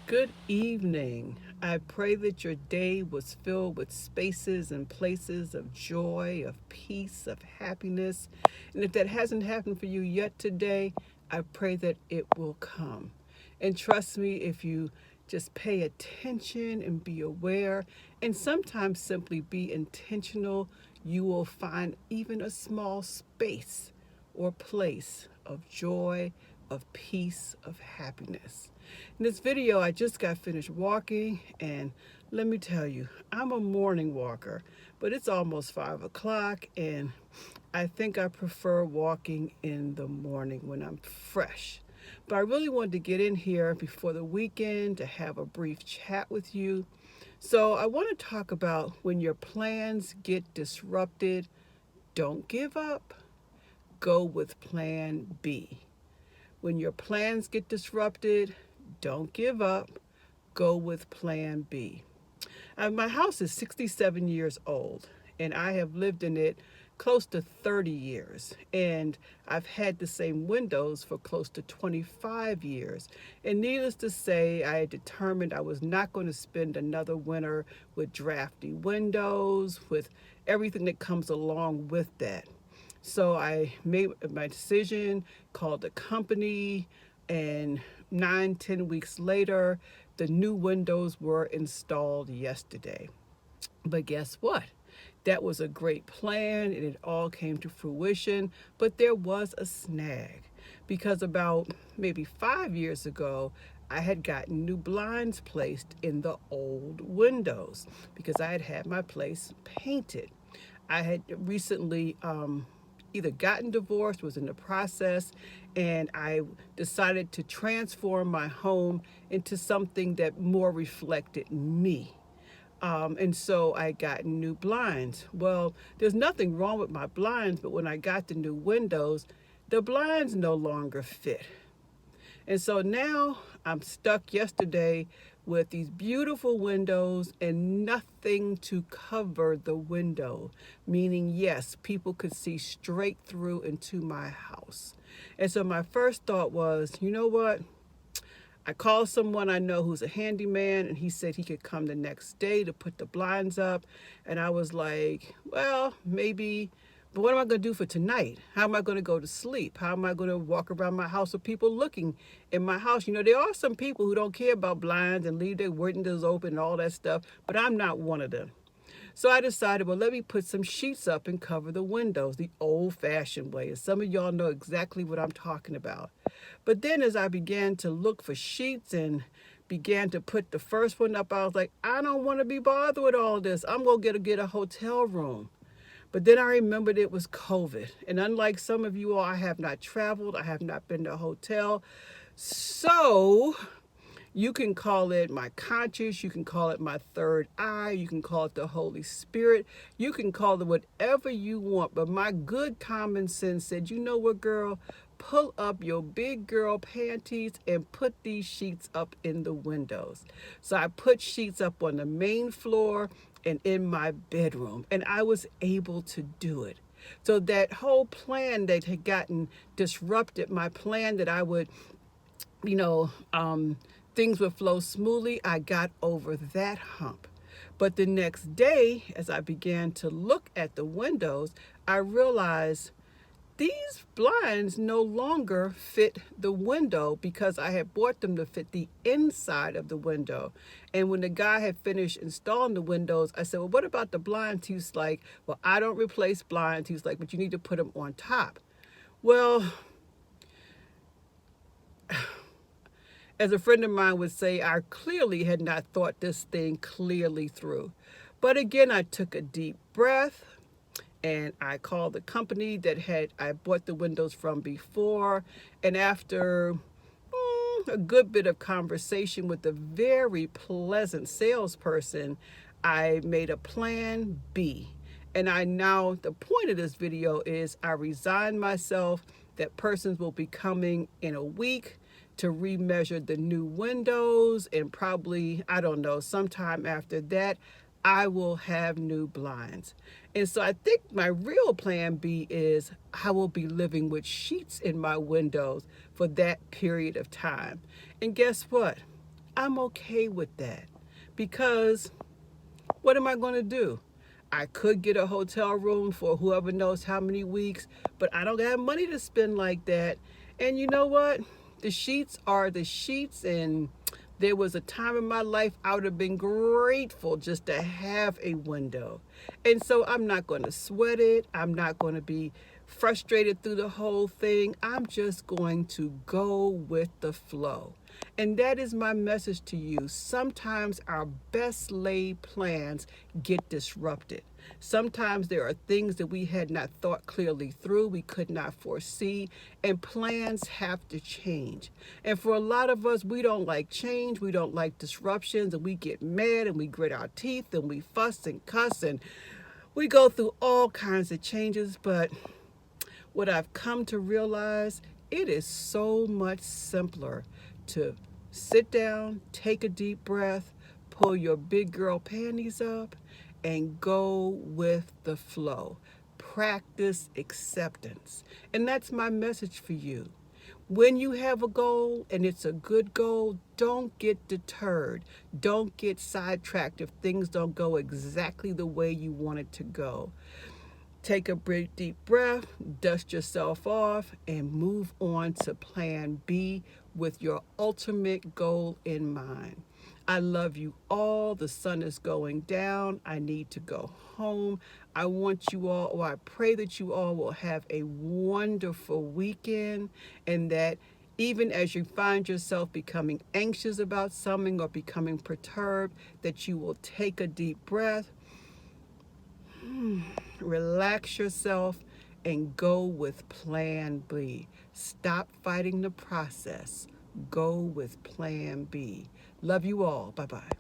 Good evening. I pray that your day was filled with spaces and places of joy, of peace, of happiness. And if that hasn't happened for you yet today, I pray that it will come. And trust me, if you just pay attention and be aware, and sometimes simply be intentional, you will find even a small space or place of joy, of peace, of happiness. In this video, I just got finished walking, and let me tell you, I'm a morning walker, but it's almost 5 o'clock, and I think I prefer walking in the morning when I'm fresh. But I really wanted to get in here before the weekend to have a brief chat with you. So I want to talk about when your plans get disrupted, don't give up, go with plan B. When your plans get disrupted, don't give up, go with plan B. My house is 67 years old, and I have lived in it close to 30 years. And I've had the same windows for close to 25 years. And needless to say, I had determined I was not going to spend another winter with drafty windows, with everything that comes along with that. So I made my decision, called the company, and 9, 10 weeks later, the new windows were installed yesterday. But guess what? That was a great plan and it all came to fruition, but there was a snag because about maybe 5 years ago, I had gotten new blinds placed in the old windows because I had had my place painted. I had recently either gotten divorced, was in the process, and I decided to transform my home into something that more reflected me. And so I got new blinds. Well, there's nothing wrong with my blinds, but when I got the new windows, the blinds no longer fit. And so now I'm stuck yesterday with these beautiful windows and nothing to cover the window, meaning, yes, people could see straight through into my house. And so my first thought was, you know what? I called someone I know who's a handyman, and he said he could come the next day to put the blinds up. And I was like, well, maybe, but what am I going to do for tonight? How am I going to go to sleep? How am I going to walk around my house with people looking in my house? You know, there are some people who don't care about blinds and leave their windows open and all that stuff, but I'm not one of them. So I decided, well, let me put some sheets up and cover the windows the old fashioned way. And some of y'all know exactly what I'm talking about. But then as I began to look for sheets and began to put the first one up, I was like, I don't want to be bothered with all this. I'm going to get a hotel room. But then I remembered it was COVID. And unlike some of you all, I have not traveled. I have not been to a hotel. So you can call it my conscience. You can call it my third eye. You can call it the Holy Spirit. You can call it whatever you want. But my good common sense said, you know what, girl? Pull up your big girl panties and put these sheets up in the windows. So I put sheets up on the main floor and in my bedroom, and I was able to do it. So that whole plan that had gotten disrupted, my plan that I would, you know, things would flow smoothly, I got over that hump. But the next day, as I began to look at the windows, I realized these blinds no longer fit the window because I had bought them to fit the inside of the window. And when the guy had finished installing the windows, I said, well, what about the blinds? He was like, well, I don't replace blinds. He was like, but you need to put them on top. Well, as a friend of mine would say, I clearly had not thought this thing clearly through. But again, I took a deep breath and I called the company that I bought the windows from before. And after a good bit of conversation with a very pleasant salesperson, I made a plan B. And the point of this video is I resigned myself that persons will be coming in a week to remeasure the new windows, and probably, I don't know, sometime after that, I will have new blinds. And so I think my real plan B is I will be living with sheets in my windows for that period of time. And guess what? I'm okay with that because what am I going to do? I could get a hotel room for whoever knows how many weeks, but I don't have money to spend like that. And you know what? The sheets are the sheets, and there was a time in my life I would have been grateful just to have a window. And so I'm not going to sweat it. I'm not going to be frustrated through the whole thing. I'm just going to go with the flow. And that is my message to you. Sometimes our best laid plans get disrupted. Sometimes there are things that we had not thought clearly through, we could not foresee, and plans have to change. And for a lot of us, we don't like change, we don't like disruptions, and we get mad and we grit our teeth and we fuss and cuss and we go through all kinds of changes. But what I've come to realize, it is so much simpler to sit down, take a deep breath, pull your big girl panties up, and go with the flow. Practice acceptance. And that's my message for you. When you have a goal and it's a good goal, don't get deterred. Don't get sidetracked if things don't go exactly the way you want it to go. Take a big deep breath, dust yourself off, and move on to plan B with your ultimate goal in mind. I love you all. The sun is going down. I need to go home. I want you all, or I pray that you all will have a wonderful weekend, and that even as you find yourself becoming anxious about something or becoming perturbed, that you will take a deep breath, relax yourself, and go with plan B. Stop fighting the process. Go with plan B. Love you all. Bye-bye.